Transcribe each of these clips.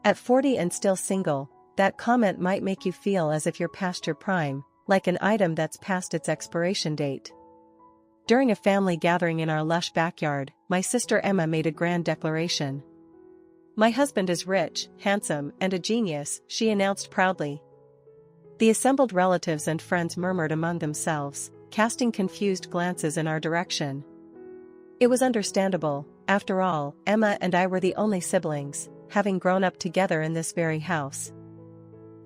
At 40 and still single, that comment might make you feel as if you're past your prime, like an item that's past its expiration date. During a family gathering in our lush backyard, my sister Emma made a grand declaration. "My husband is rich, handsome, and a genius," she announced proudly. The assembled relatives and friends murmured among themselves, casting confused glances in our direction. It was understandable. After all, Emma and I were the only siblings, having grown up together in this very house.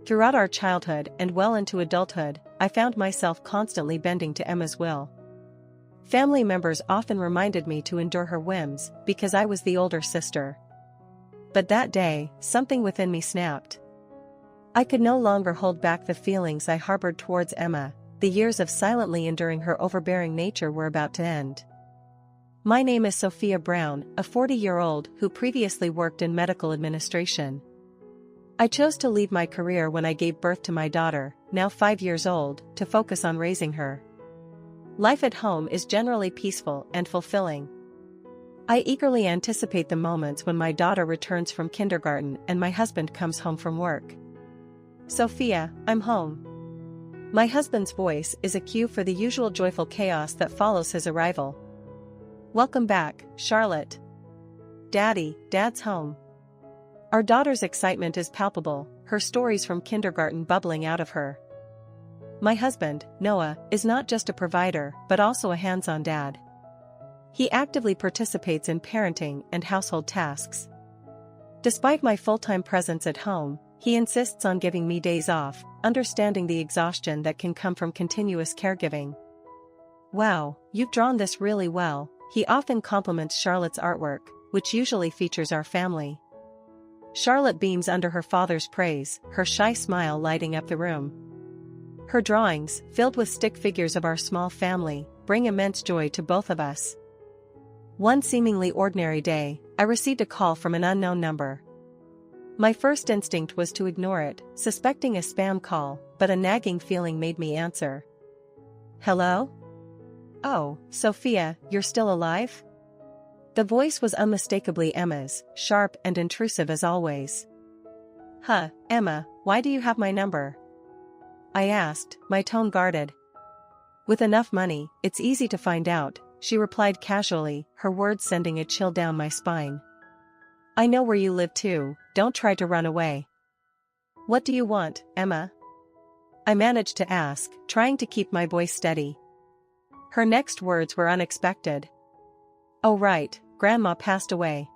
Throughout our childhood and well into adulthood, I found myself constantly bending to Emma's will. Family members often reminded me to endure her whims, because I was the older sister. But that day, something within me snapped. I could no longer hold back the feelings I harbored towards Emma. The years of silently enduring her overbearing nature were about to end. My name is Sophia Brown, a 40-year-old who previously worked in medical administration. I chose to leave my career when I gave birth to my daughter, now 5 years old, to focus on raising her. Life at home is generally peaceful and fulfilling. I eagerly anticipate the moments when my daughter returns from kindergarten and my husband comes home from work. "Sophia, I'm home." My husband's voice is a cue for the usual joyful chaos that follows his arrival. "Welcome back, Charlotte." Dad's home." Our daughter's excitement is palpable, her stories from kindergarten bubbling out of her. My husband, Noah, is not just a provider but also a hands-on dad. He actively participates in parenting and household tasks. Despite my full-time presence at home, he insists on giving me days off, understanding the exhaustion that can come from continuous caregiving. "Wow, you've drawn this really well," he often compliments Charlotte's artwork, which usually features our family. Charlotte beams under her father's praise, her shy smile lighting up the room. Her drawings, filled with stick figures of our small family, bring immense joy to both of us. One seemingly ordinary day, I received a call from an unknown number. My first instinct was to ignore it, suspecting a spam call, but a nagging feeling made me answer. "Hello? Oh, Sophia, you're still alive?" The voice was unmistakably Emma's, sharp and intrusive as always. "Huh, Emma, why do you have my number?" I asked, my tone guarded. "With enough money, it's easy to find out," she replied casually, her words sending a chill down my spine. "I know where you live too, don't try to run away." "What do you want, Emma?" I managed to ask, trying to keep my voice steady. Her next words were unexpected. "Oh right, Grandma passed away.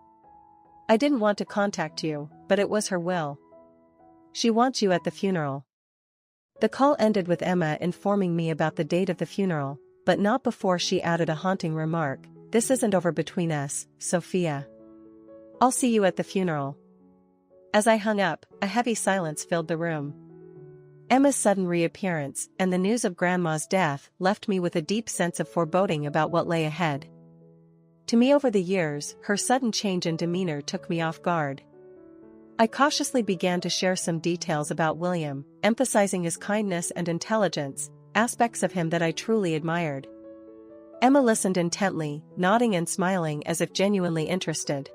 I didn't want to contact you, but it was her will. She wants you at the funeral." The call ended with Emma informing me about the date of the funeral, but not before she added a haunting remark, "This isn't over between us, Sophia. I'll see you at the funeral." As I hung up, a heavy silence filled the room. Emma's sudden reappearance and the news of Grandma's death left me with a deep sense of foreboding about what lay ahead. To me over the years, her sudden change in demeanor took me off guard. I cautiously began to share some details about William, emphasizing his kindness and intelligence, aspects of him that I truly admired. Emma listened intently, nodding and smiling as if genuinely interested.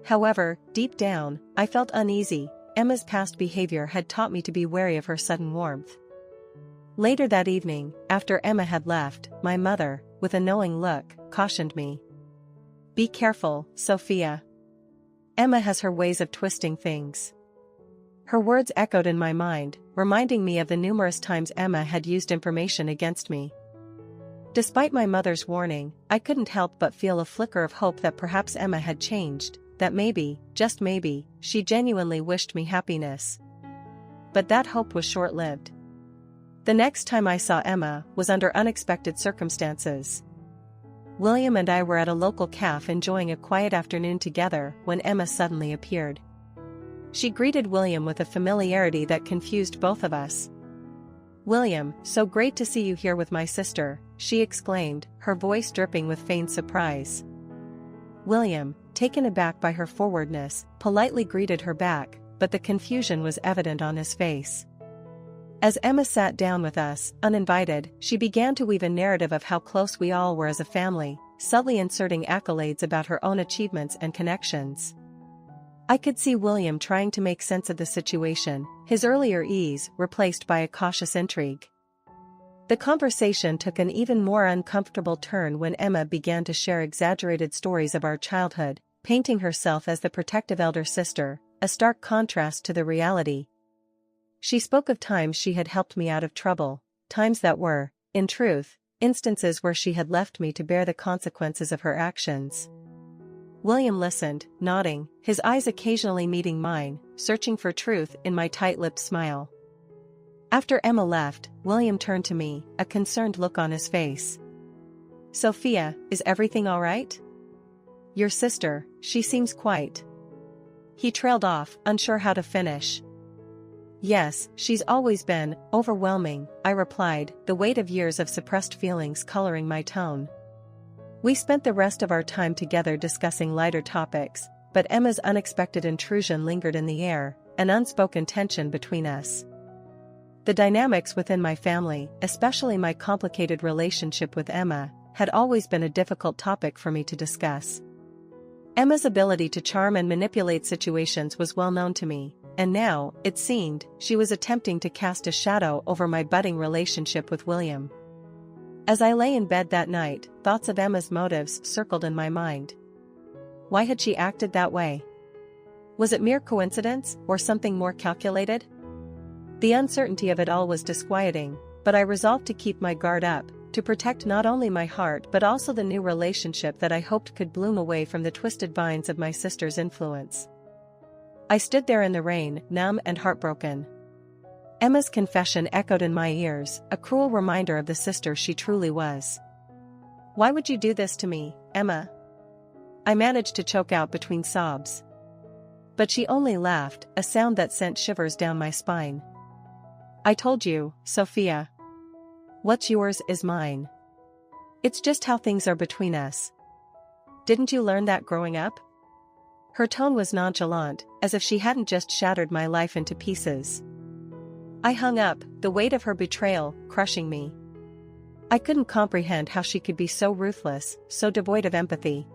However, deep down, I felt uneasy. Emma's past behavior had taught me to be wary of her sudden warmth. Later that evening, after Emma had left, my mother, with a knowing look, cautioned me. "Be careful, Sophia. Emma has her ways of twisting things." Her words echoed in my mind, reminding me of the numerous times Emma had used information against me. Despite my mother's warning, I couldn't help but feel a flicker of hope that perhaps Emma had changed, that maybe, just maybe, she genuinely wished me happiness. But that hope was short-lived. The next time I saw Emma was under unexpected circumstances. William and I were at a local cafe enjoying a quiet afternoon together when Emma suddenly appeared. She greeted William with a familiarity that confused both of us. "William, so great to see you here with my sister," she exclaimed, her voice dripping with feigned surprise. William, taken aback by her forwardness, politely greeted her back, but the confusion was evident on his face. As Emma sat down with us, uninvited, she began to weave a narrative of how close we all were as a family, subtly inserting accolades about her own achievements and connections. I could see William trying to make sense of the situation, his earlier ease replaced by a cautious intrigue. The conversation took an even more uncomfortable turn when Emma began to share exaggerated stories of our childhood, painting herself as the protective elder sister, a stark contrast to the reality. She spoke of times she had helped me out of trouble, times that were, in truth, instances where she had left me to bear the consequences of her actions. William listened, nodding, his eyes occasionally meeting mine, searching for truth in my tight-lipped smile. After Emma left, William turned to me, a concerned look on his face. "Sophia, is everything all right? Your sister, she seems quite..." He trailed off, unsure how to finish. "Yes, she's always been overwhelming," I replied, the weight of years of suppressed feelings coloring my tone. We spent the rest of our time together discussing lighter topics, but Emma's unexpected intrusion lingered in the air, an unspoken tension between us. The dynamics within my family, especially my complicated relationship with Emma, had always been a difficult topic for me to discuss. Emma's ability to charm and manipulate situations was well known to me, and now, it seemed, she was attempting to cast a shadow over my budding relationship with William. As I lay in bed that night, thoughts of Emma's motives circled in my mind. Why had she acted that way? Was it mere coincidence, or something more calculated? The uncertainty of it all was disquieting, but I resolved to keep my guard up, to protect not only my heart but also the new relationship that I hoped could bloom away from the twisted vines of my sister's influence. I stood there in the rain, numb and heartbroken. Emma's confession echoed in my ears, a cruel reminder of the sister she truly was. "Why would you do this to me, Emma?" I managed to choke out between sobs. But she only laughed, a sound that sent shivers down my spine. "I told you, Sophia. What's yours is mine. It's just how things are between us. Didn't you learn that growing up?" Her tone was nonchalant, as if she hadn't just shattered my life into pieces. I hung up, the weight of her betrayal crushing me. I couldn't comprehend how she could be so ruthless, so devoid of empathy.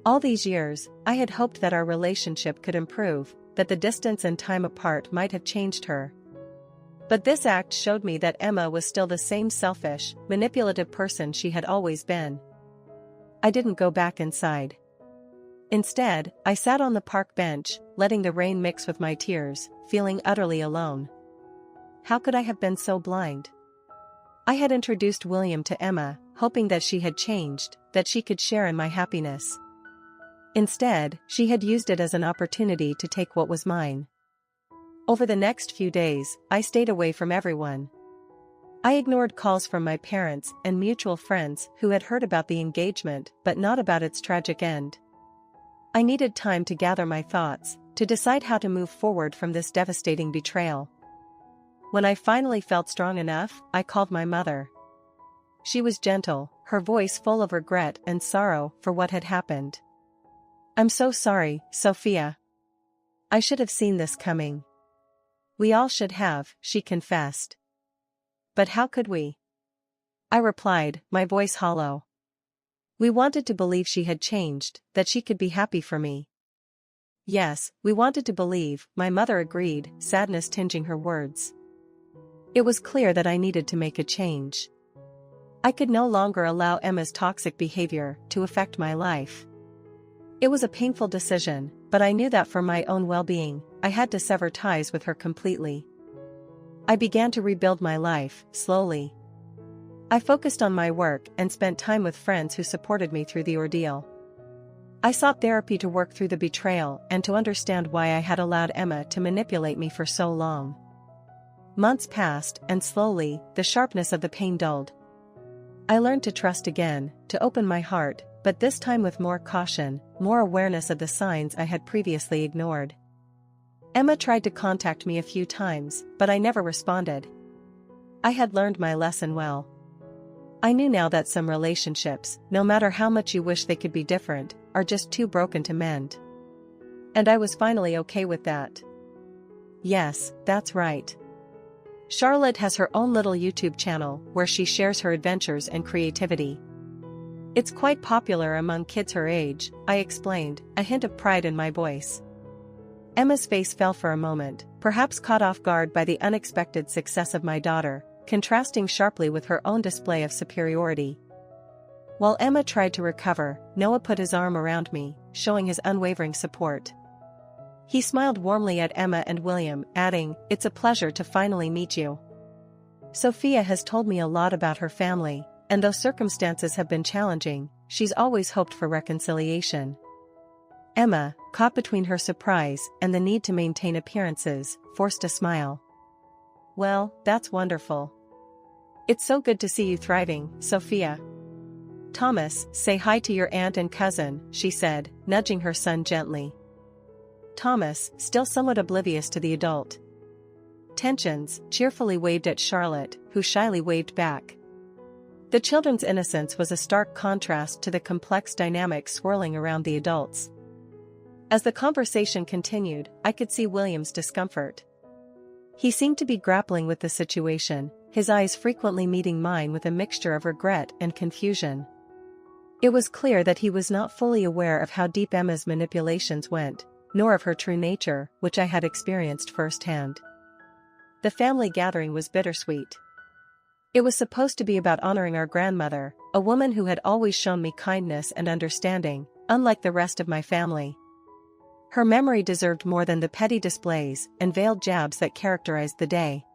All these years, I had hoped that our relationship could improve, that the distance and time apart might have changed her. But this act showed me that Emma was still the same selfish, manipulative person she had always been. I didn't go back inside. Instead, I sat on the park bench, letting the rain mix with my tears, feeling utterly alone. How could I have been so blind? I had introduced William to Emma, hoping that she had changed, that she could share in my happiness. Instead, she had used it as an opportunity to take what was mine. Over the next few days, I stayed away from everyone. I ignored calls from my parents and mutual friends who had heard about the engagement but not about its tragic end. I needed time to gather my thoughts, to decide how to move forward from this devastating betrayal. When I finally felt strong enough, I called my mother. She was gentle, her voice full of regret and sorrow for what had happened. "I'm so sorry, Sophia. I should have seen this coming." "We all should have," she confessed. "But how could we?" I replied, my voice hollow. "We wanted to believe she had changed, that she could be happy for me." "Yes, we wanted to believe," my mother agreed, sadness tinging her words. It was clear that I needed to make a change. I could no longer allow Emma's toxic behavior to affect my life. It was a painful decision, but I knew that for my own well-being, I had to sever ties with her completely. I began to rebuild my life, slowly. I focused on my work and spent time with friends who supported me through the ordeal. I sought therapy to work through the betrayal and to understand why I had allowed Emma to manipulate me for so long. Months passed, and slowly, the sharpness of the pain dulled. I learned to trust again, to open my heart, but this time with more caution, more awareness of the signs I had previously ignored. Emma tried to contact me a few times, but I never responded. I had learned my lesson well. I knew now that some relationships, no matter how much you wish they could be different, are just too broken to mend. And I was finally okay with that. Yes, that's right. Charlotte has her own little YouTube channel where she shares her adventures and creativity. It's quite popular among kids her age, I explained, a hint of pride in my voice. Emma's face fell for a moment, perhaps caught off guard by the unexpected success of my daughter, contrasting sharply with her own display of superiority. While Emma tried to recover, Noah put his arm around me, showing his unwavering support. He smiled warmly at Emma and William, adding, "It's a pleasure to finally meet you. Sophia has told me a lot about her family, and though circumstances have been challenging, she's always hoped for reconciliation." Emma, caught between her surprise and the need to maintain appearances, forced a smile. "Well, that's wonderful. It's so good to see you thriving, Sophia. Thomas, say hi to your aunt and cousin," she said, nudging her son gently. Thomas, still somewhat oblivious to the adult tensions, cheerfully waved at Charlotte, who shyly waved back. The children's innocence was a stark contrast to the complex dynamics swirling around the adults. As the conversation continued, I could see William's discomfort. He seemed to be grappling with the situation, his eyes frequently meeting mine with a mixture of regret and confusion. It was clear that he was not fully aware of how deep Emma's manipulations went, nor of her true nature, which I had experienced firsthand. The family gathering was bittersweet. It was supposed to be about honoring our grandmother, a woman who had always shown me kindness and understanding, unlike the rest of my family. Her memory deserved more than the petty displays and veiled jabs that characterized the day.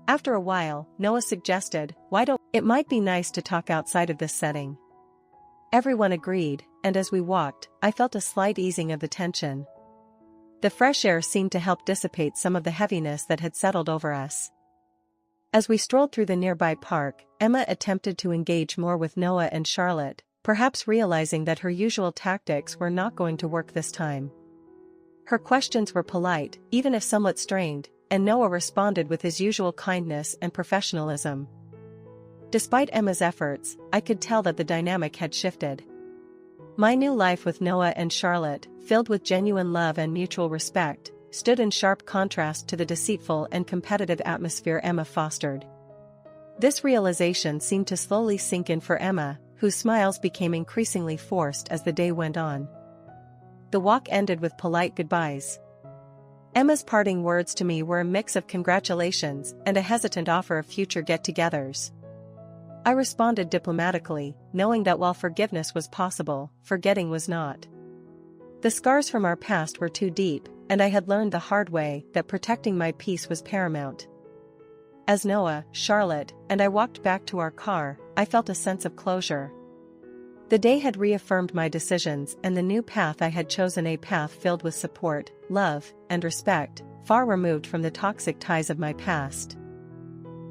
After a while, Noah suggested, "It might be nice to talk outside of this setting." Everyone agreed, and as we walked, I felt a slight easing of the tension. The fresh air seemed to help dissipate some of the heaviness that had settled over us. As we strolled through the nearby park, Emma attempted to engage more with Noah and Charlotte, perhaps realizing that her usual tactics were not going to work this time. Her questions were polite, even if somewhat strained, and Noah responded with his usual kindness and professionalism. Despite Emma's efforts, I could tell that the dynamic had shifted. My new life with Noah and Charlotte, filled with genuine love and mutual respect, stood in sharp contrast to the deceitful and competitive atmosphere Emma fostered. This realization seemed to slowly sink in for Emma, whose smiles became increasingly forced as the day went on. The walk ended with polite goodbyes. Emma's parting words to me were a mix of congratulations and a hesitant offer of future get-togethers. I responded diplomatically, knowing that while forgiveness was possible, forgetting was not. The scars from our past were too deep, and I had learned the hard way that protecting my peace was paramount. As Noah, Charlotte, and I walked back to our car, I felt a sense of closure. The day had reaffirmed my decisions, and the new path I had chosen, a path filled with support, love, and respect, far removed from the toxic ties of my past,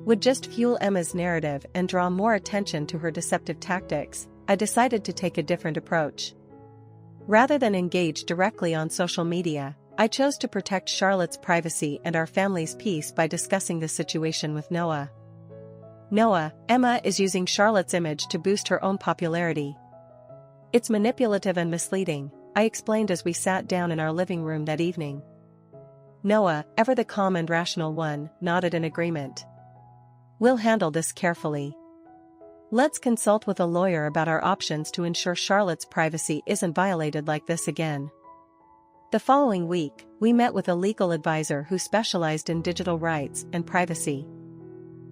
would just fuel Emma's narrative and draw more attention to her deceptive tactics. I decided to take a different approach. Rather than engage directly on social media, I chose to protect Charlotte's privacy and our family's peace by discussing the situation with Noah. "Noah, Emma is using Charlotte's image to boost her own popularity. It's manipulative and misleading," I explained as we sat down in our living room that evening. Noah, ever the calm and rational one, nodded in agreement. "We'll handle this carefully. Let's consult with a lawyer about our options to ensure Charlotte's privacy isn't violated like this again." The following week, we met with a legal advisor who specialized in digital rights and privacy.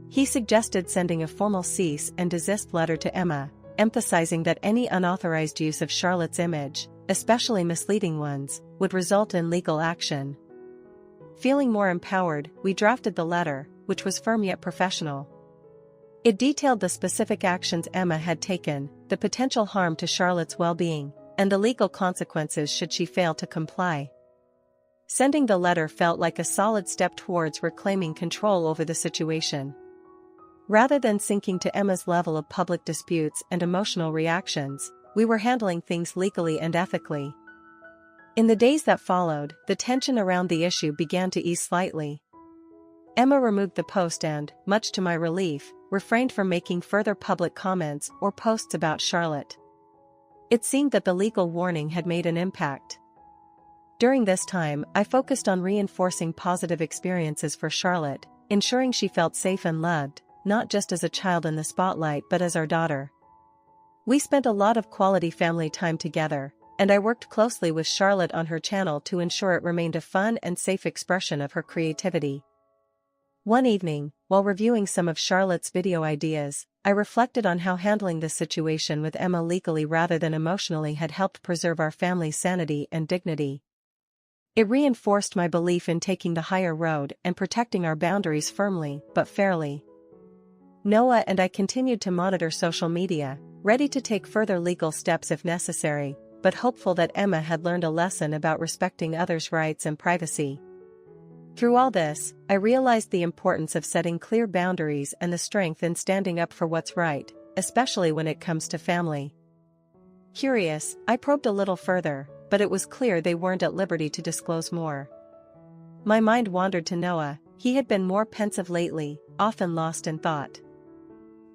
He suggested sending a formal cease and desist letter to Emma, emphasizing that any unauthorized use of Charlotte's image, especially misleading ones, would result in legal action. Feeling more empowered, we drafted the letter, which was firm yet professional. It detailed the specific actions Emma had taken, the potential harm to Charlotte's well-being, and the legal consequences should she fail to comply. Sending the letter felt like a solid step towards reclaiming control over the situation. Rather than sinking to Emma's level of public disputes and emotional reactions, we were handling things legally and ethically. In the days that followed, the tension around the issue began to ease slightly. Emma removed the post and, much to my relief, refrained from making further public comments or posts about Charlotte. It seemed that the legal warning had made an impact. During this time, I focused on reinforcing positive experiences for Charlotte, ensuring she felt safe and loved, not just as a child in the spotlight but as our daughter. We spent a lot of quality family time together, and I worked closely with Charlotte on her channel to ensure it remained a fun and safe expression of her creativity. One evening, while reviewing some of Charlotte's video ideas, I reflected on how handling this situation with Emma legally rather than emotionally had helped preserve our family's sanity and dignity. It reinforced my belief in taking the higher road and protecting our boundaries firmly but fairly. Noah and I continued to monitor social media, ready to take further legal steps if necessary, but hopeful that Emma had learned a lesson about respecting others' rights and privacy. Through all this, I realized the importance of setting clear boundaries and the strength in standing up for what's right, especially when it comes to family. Curious, I probed a little further, but it was clear they weren't at liberty to disclose more. My mind wandered to Noah. He had been more pensive lately, often lost in thought.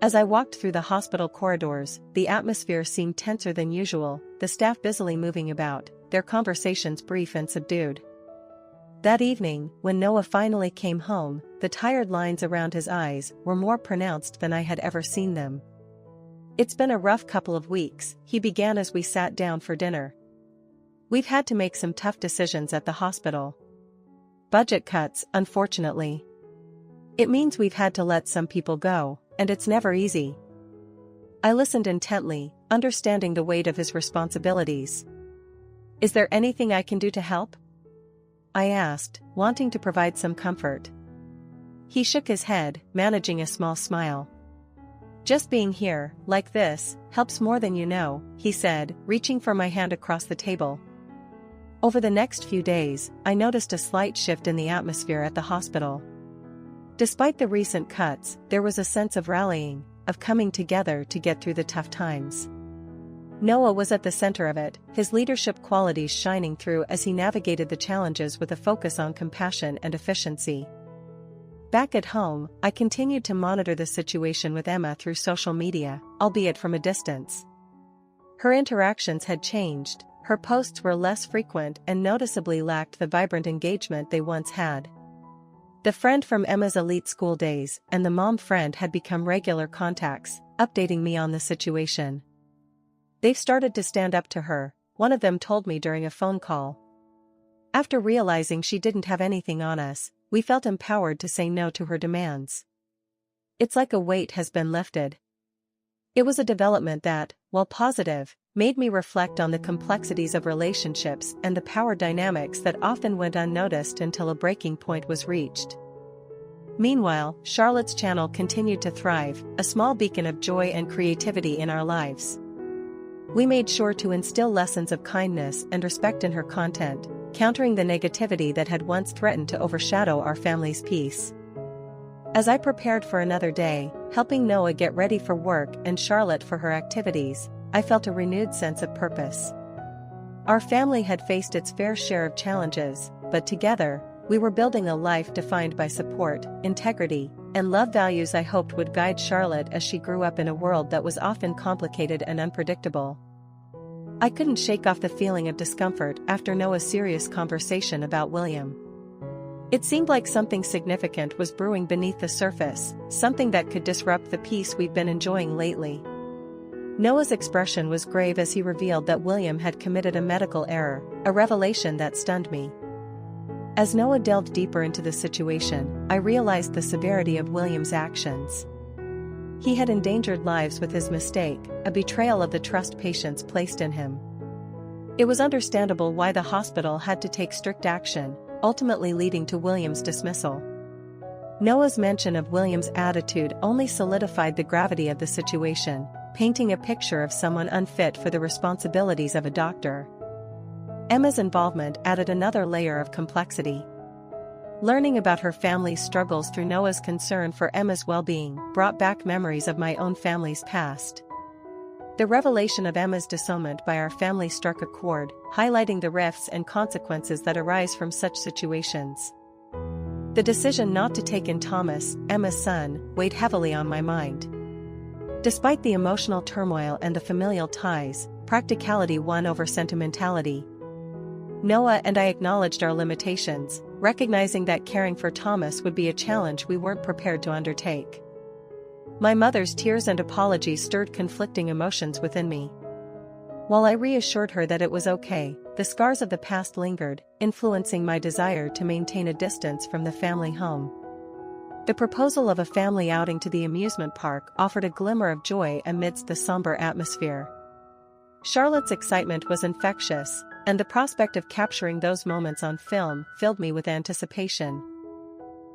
As I walked through the hospital corridors, the atmosphere seemed tenser than usual, the staff busily moving about, their conversations brief and subdued. That evening, when Noah finally came home, the tired lines around his eyes were more pronounced than I had ever seen them. "It's been a rough couple of weeks," he began as we sat down for dinner. "We've had to make some tough decisions at the hospital. Budget cuts, unfortunately. It means we've had to let some people go, and it's never easy." I listened intently, understanding the weight of his responsibilities. "Is there anything I can do to help?" I asked, wanting to provide some comfort. He shook his head, managing a small smile. "Just being here, like this, helps more than you know," he said, reaching for my hand across the table. Over the next few days, I noticed a slight shift in the atmosphere at the hospital. Despite the recent cuts, there was a sense of rallying, of coming together to get through the tough times. Noah was at the center of it, his leadership qualities shining through as he navigated the challenges with a focus on compassion and efficiency. Back at home, I continued to monitor the situation with Emma through social media, albeit from a distance. Her interactions had changed, her posts were less frequent and noticeably lacked the vibrant engagement they once had. The friend from Emma's elite school days and the mom friend had become regular contacts, updating me on the situation. "They've started to stand up to her," one of them told me during a phone call. After realizing she didn't have anything on us, we felt empowered to say no to her demands. It's like a weight has been lifted. It was a development that, while positive, made me reflect on the complexities of relationships and the power dynamics that often went unnoticed until a breaking point was reached. Meanwhile, Charlotte's channel continued to thrive, a small beacon of joy and creativity in our lives. We made sure to instill lessons of kindness and respect in her content, countering the negativity that had once threatened to overshadow our family's peace. As I prepared for another day, helping Noah get ready for work and Charlotte for her activities, I felt a renewed sense of purpose. Our family had faced its fair share of challenges, but together, we were building a life defined by support, integrity, and love, values I hoped would guide Charlotte as she grew up in a world that was often complicated and unpredictable. I couldn't shake off the feeling of discomfort after Noah's serious conversation about William. It seemed like something significant was brewing beneath the surface, something that could disrupt the peace we've been enjoying lately. Noah's expression was grave as he revealed that William had committed a medical error, a revelation that stunned me. As Noah delved deeper into the situation, I realized the severity of William's actions. He had endangered lives with his mistake, a betrayal of the trust patients placed in him. It was understandable why the hospital had to take strict action, ultimately leading to William's dismissal. Noah's mention of William's attitude only solidified the gravity of the situation, painting a picture of someone unfit for the responsibilities of a doctor. Emma's involvement added another layer of complexity. Learning about her family's struggles through Noah's concern for Emma's well-being brought back memories of my own family's past. The revelation of Emma's disownment by our family struck a chord, highlighting the rifts and consequences that arise from such situations. The decision not to take in Thomas, Emma's son, weighed heavily on my mind. Despite the emotional turmoil and the familial ties, practicality won over sentimentality. Noah and I acknowledged our limitations, recognizing that caring for Thomas would be a challenge we weren't prepared to undertake. My mother's tears and apologies stirred conflicting emotions within me. While I reassured her that it was okay, the scars of the past lingered, influencing my desire to maintain a distance from the family home. The proposal of a family outing to the amusement park offered a glimmer of joy amidst the somber atmosphere. Charlotte's excitement was infectious, and the prospect of capturing those moments on film filled me with anticipation.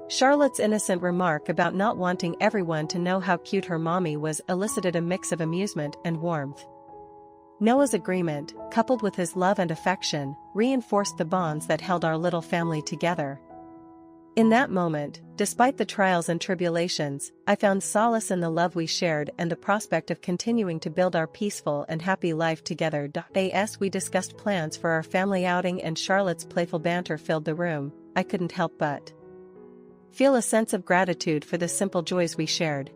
Charlotte's innocent remark about not wanting everyone to know how cute her mommy was elicited a mix of amusement and warmth. Noah's agreement, coupled with his love and affection, reinforced the bonds that held our little family together. In that moment, despite the trials and tribulations, I found solace in the love we shared and the prospect of continuing to build our peaceful and happy life together. As we discussed plans for our family outing and Charlotte's playful banter filled the room, I couldn't help but feel a sense of gratitude for the simple joys we shared.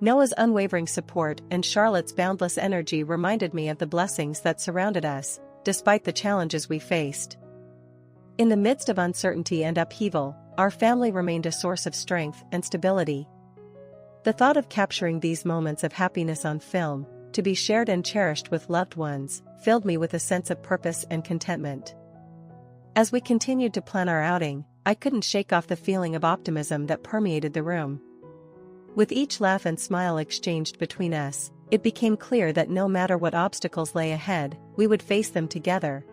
Noah's unwavering support and Charlotte's boundless energy reminded me of the blessings that surrounded us, despite the challenges we faced. In the midst of uncertainty and upheaval, our family remained a source of strength and stability. The thought of capturing these moments of happiness on film, to be shared and cherished with loved ones, filled me with a sense of purpose and contentment. As we continued to plan our outing, I couldn't shake off the feeling of optimism that permeated the room. With each laugh and smile exchanged between us, it became clear that no matter what obstacles lay ahead, we would face them together,